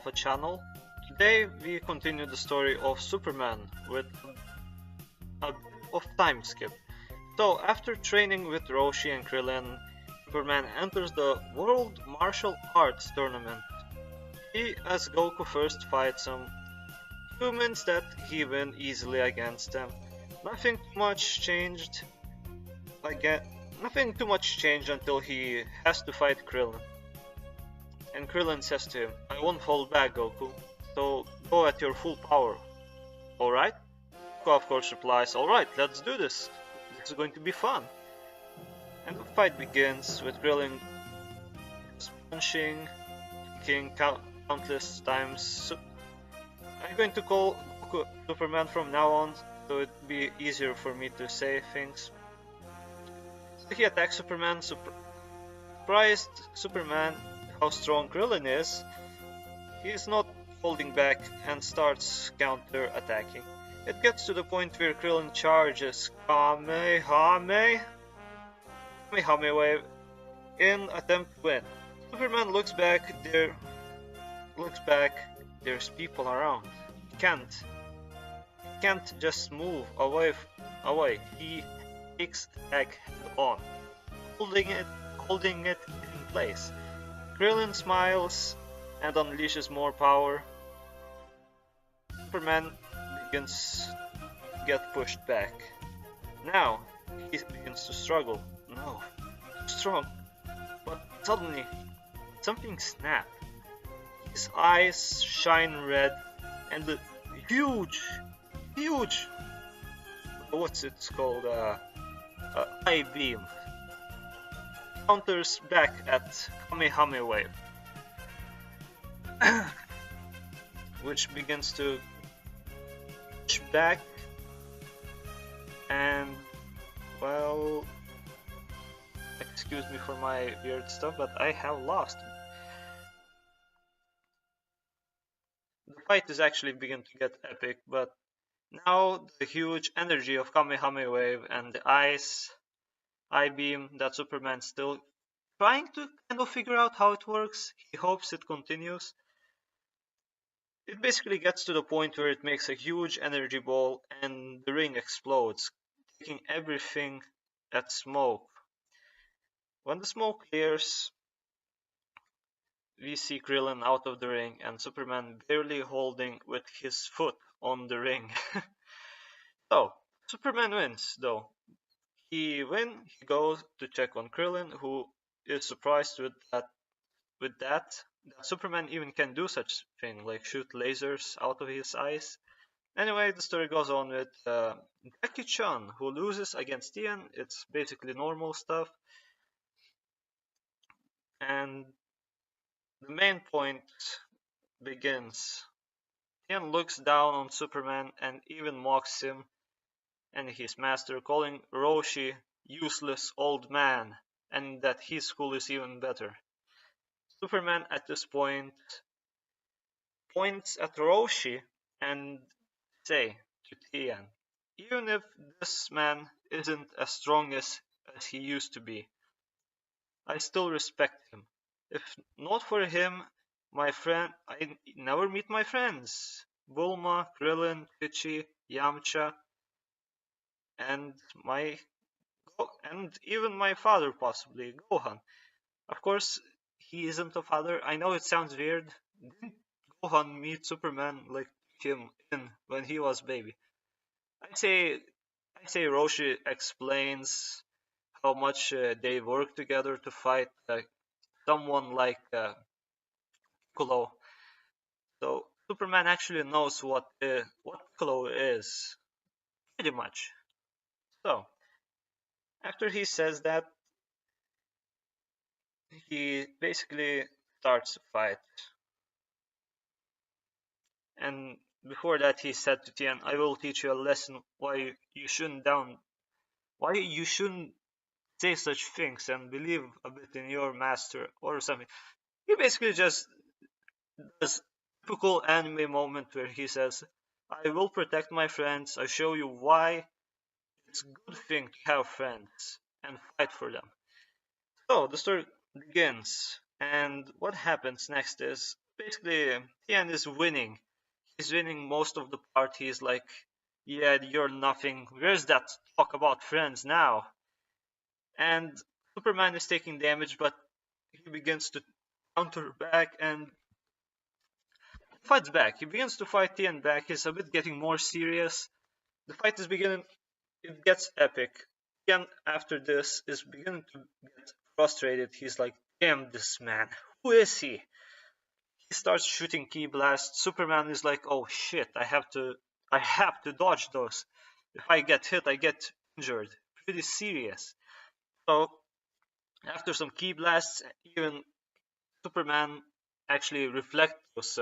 Alpha channel. Today we continue the story of Superman with a bit of time skip. So after training with Roshi and Krillin, Superman enters the World Martial Arts Tournament. He as Goku first fights some humans that he win easily against them. Nothing too much changed again. Nothing too much changed until he has to fight Krillin. And Krillin says to him, I won't hold back, Goku, so go at your full power. Alright? Goku of course replies, alright, let's do this. This is going to be fun. And the fight begins with Krillin punching, kicking countless times. I'm going to call Goku Superman from now on, so it'd be easier for me to say things. So he attacks Superman, surprised Superman how strong Krillin is. He is not holding back and starts counter-attacking. It gets to the point where Krillin charges Kamehameha wave in attempt to win. Superman looks back, there's people around. He can't just move away. He takes attack head on, holding it in place. Krillin smiles and unleashes more power. Superman begins to get pushed back. Now he begins to struggle. No, too strong. But suddenly something snapped. His eyes shine red, and the huge, what's it called? Eye beam counters back at Kamehameha wave, which begins to push back, and well, excuse me for my weird stuff, but I have lost. The fight is actually beginning to get epic, but now the huge energy of Kamehameha wave and the eye beam that Superman's still trying to kind of figure out how it works. He hopes it continues. It basically gets to the point where it makes a huge energy ball and the ring explodes, taking everything at smoke. When the smoke clears, we see Krillin out of the ring and Superman barely holding with his foot on the ring. So, Superman wins though. He goes to check on Krillin, who is surprised that Superman even can do such thing, like shoot lasers out of his eyes. Anyway, the story goes on with Jackie Chan, who loses against Tian. It's basically normal stuff. And the main point begins. Tian looks down on Superman and even mocks him and his master, calling Roshi useless old man, and that his school is even better. Superman at this point points at Roshi and say to Tian, even if this man isn't as strong as he used to be, I still respect him. If not for him, my friend, I never meet my friends. Bulma, Krillin, Kichi, Yamcha, and even my father possibly, Gohan. Of course, he isn't a father. I know it sounds weird. Didn't Gohan meet Superman like him in when he was baby? I say Roshi explains how much they work together to fight someone like Piccolo. So Superman actually knows what Piccolo is, pretty much. So after he says that, he basically starts to fight. And before that, he said to Tian, "I will teach you a lesson why you shouldn't say such things and believe a bit in your master or something." He basically just does typical anime moment where he says, "I will protect my friends. I show you why it's a good thing to have friends and fight for them." So the story begins, and what happens next is basically Tian is winning. He's winning most of the part. He's like, yeah, you're nothing. Where's that talk about friends now? And Superman is taking damage, but he begins to counter back and fights back. He begins to fight Tian back. He's a bit getting more serious. The fight is beginning. It gets epic. Tian, after this, is beginning to get frustrated. He's like, damn this man. Who is he? He starts shooting ki blasts. Superman is like, oh shit, I have to dodge those. If I get hit, I get injured. Pretty serious. So after some ki blasts, even Superman actually reflects those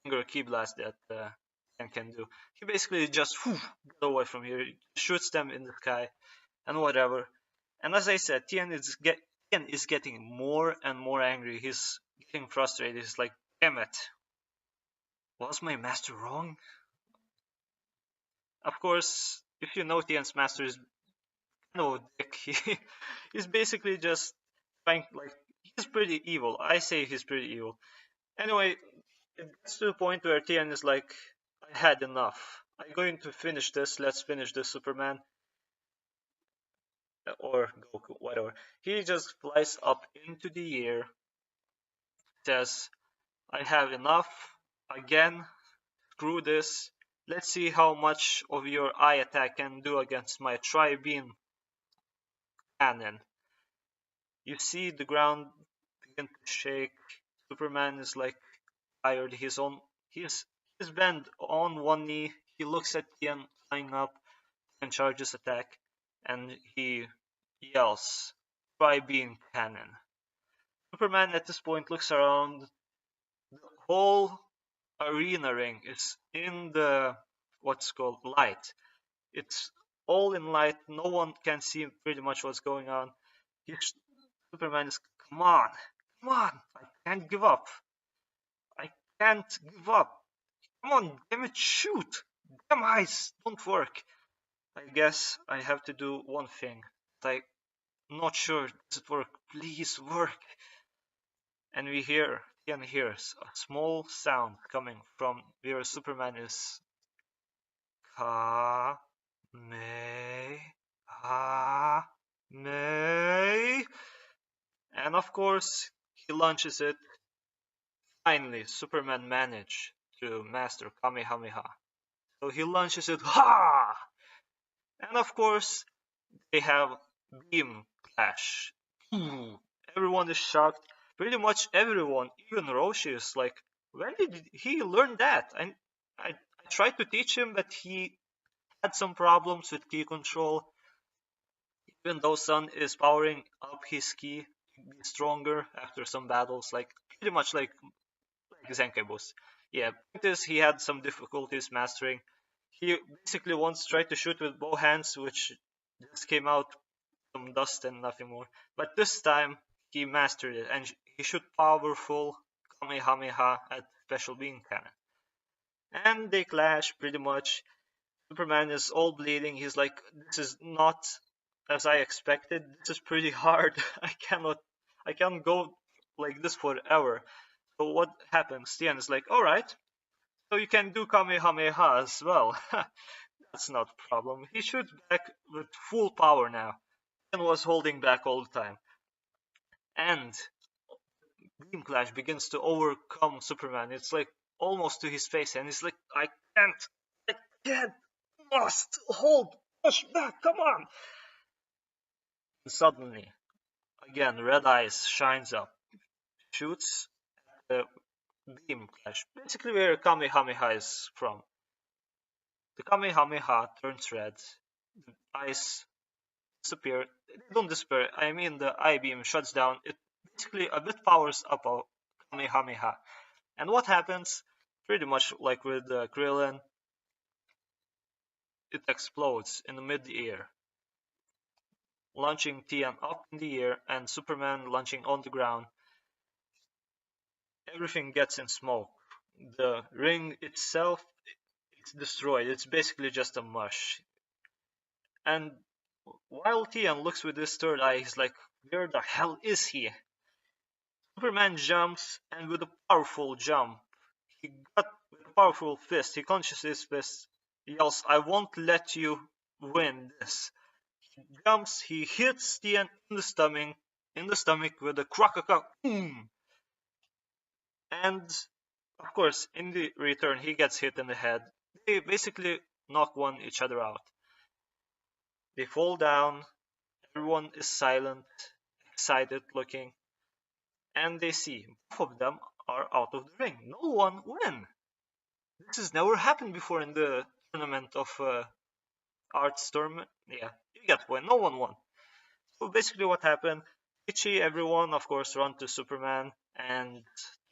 finger ki blasts that Ken can do. He basically just get away from here, shoots them in the sky, and whatever. And as I said, Tien is getting more and more angry. He's getting frustrated. He's like, damn it. Was my master wrong? Of course, if you know Tien's master is no dick, he's basically just trying, like, he's pretty evil. I say he's pretty evil. Anyway, it gets to the point where Tien is like, I had enough. I'm going to finish this. Let's finish this, Superman. Or Goku, whatever. He just flies up into the air, says, I have enough. Again, screw this. Let's see how much of your eye attack can do against my tri-beam cannon. You see the ground begin to shake. Superman is like tired. He's bent on one knee. He looks at Tien flying up and charges attack, and he yells, "Tri-beam cannon!" Superman at this point looks around. The whole arena ring is in the what's called light. It's all in light. No one can see pretty much what's going on. Superman is, come on, come on! I can't give up. I can't give up. Come on, damn it, shoot! Damn eyes don't work. I guess I have to do one thing. I'm not sure. Does it work? Please work. And Tian hears a small sound coming from where Superman is. Ka me ha me. And of course, he launches it. Finally, Superman managed to master Kamehameha. So he launches it. Ha! And of course, they have beam clash. Everyone is shocked. Pretty much everyone, even Roshi, is like, where did he learn that? And I tried to teach him, but he had some problems with key control. Even though Sun is powering up his ki to be stronger after some battles, like pretty much like Zenkai Boost. Yeah, point is he had some difficulties mastering. He basically once tried to shoot with bow hands, which just came out some dust and nothing more. But this time he mastered it, and he shot powerful Kamehameha at Special Beam Cannon. And they clash pretty much. Superman is all bleeding. He's like, this is not as I expected. This is pretty hard. I can't go like this forever. So what happens? Tien is like, alright, so you can do Kamehameha as well. That's not a problem. He shoots back with full power now. Tien was holding back all the time. And Beam Clash begins to overcome Superman. It's like almost to his face, and he's like, I can't, must hold, push back, come on. And suddenly, again, Red Eyes shines up, shoots the Beam Clash, basically where Kamehameha is from. The Kamehameha turns red, the eyes disappear. They don't disappear, I mean the eye beam shuts down. It basically a bit powers up a Kamehameha. And what happens? Pretty much like with Krillin, it explodes in the mid-air, launching Tian up in the air and Superman launching on the ground. Everything gets in smoke. The ring itself, it's destroyed. It's basically just a mush. And while Tian looks with his third eye, he's like, where the hell is he? Superman jumps, and with a powerful jump, he got with a powerful fist. He clenches his fist, yells, "I won't let you win this." He jumps, he hits Tien in the stomach with a crack, boom, and of course, in the return, he gets hit in the head. They basically knock one each other out. They fall down. Everyone is silent, excited looking, and they see both of them are out of the ring. No one win. This has never happened before in the tournament of Arts tournament. Yeah, you get one. No one won. So basically, what happened? Ichi, everyone, of course, run to Superman, and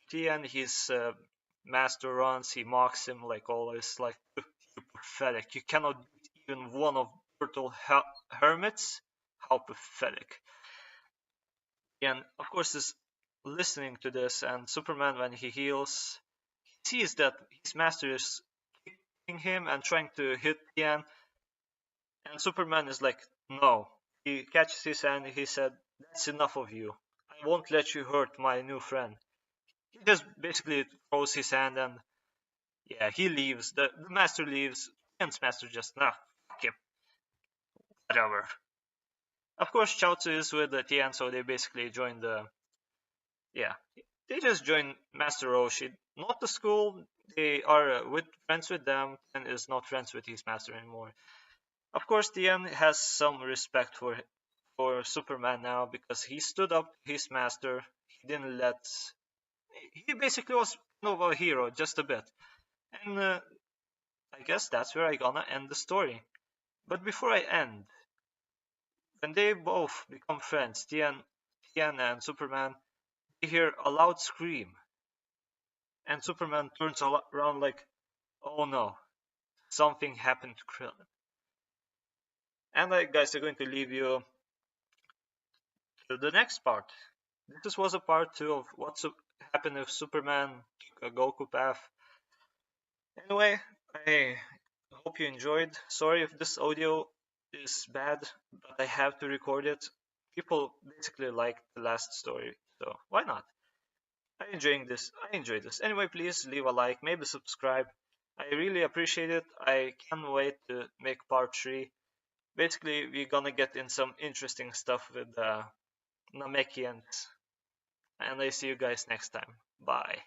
Tien, his master runs. He mocks him like always, like you pathetic. You cannot beat even one of Turtle Hermits. How pathetic! And of course, is listening to this, and Superman, when he heals, he sees that his master is kicking him and trying to hit Tien, and Superman is like, no. He catches his hand. He said, "That's enough of you. I won't let you hurt my new friend." He just basically throws his hand, and yeah, he leaves. The master leaves. Tien's master just, nah, fuck him, whatever. Of course, Chaozu is with the Tien, so they basically join the, yeah, they just join Master Roshi. Not the school. They are with friends with them, and is not friends with his master anymore. Of course, Tien has some respect for Superman now because he stood up to his master. He didn't let. He basically was kind of a hero, just a bit. And I guess that's where I gonna end the story. But before I end, when they both become friends, Tien and Superman, they hear a loud scream, and Superman turns around like, "Oh no, something happened to Krillin." And I guys are going to leave you to the next part. This was a part 2 of what happened if Superman took a Goku path. Anyway, I hope you enjoyed. Sorry if this audio is bad, but I have to record it. People basically like the last story, so why not? I enjoyed this. Anyway, please leave a like, maybe subscribe. I really appreciate it. I can't wait to make part 3. Basically, we're gonna get in some interesting stuff with Namekians. And I see you guys next time. Bye.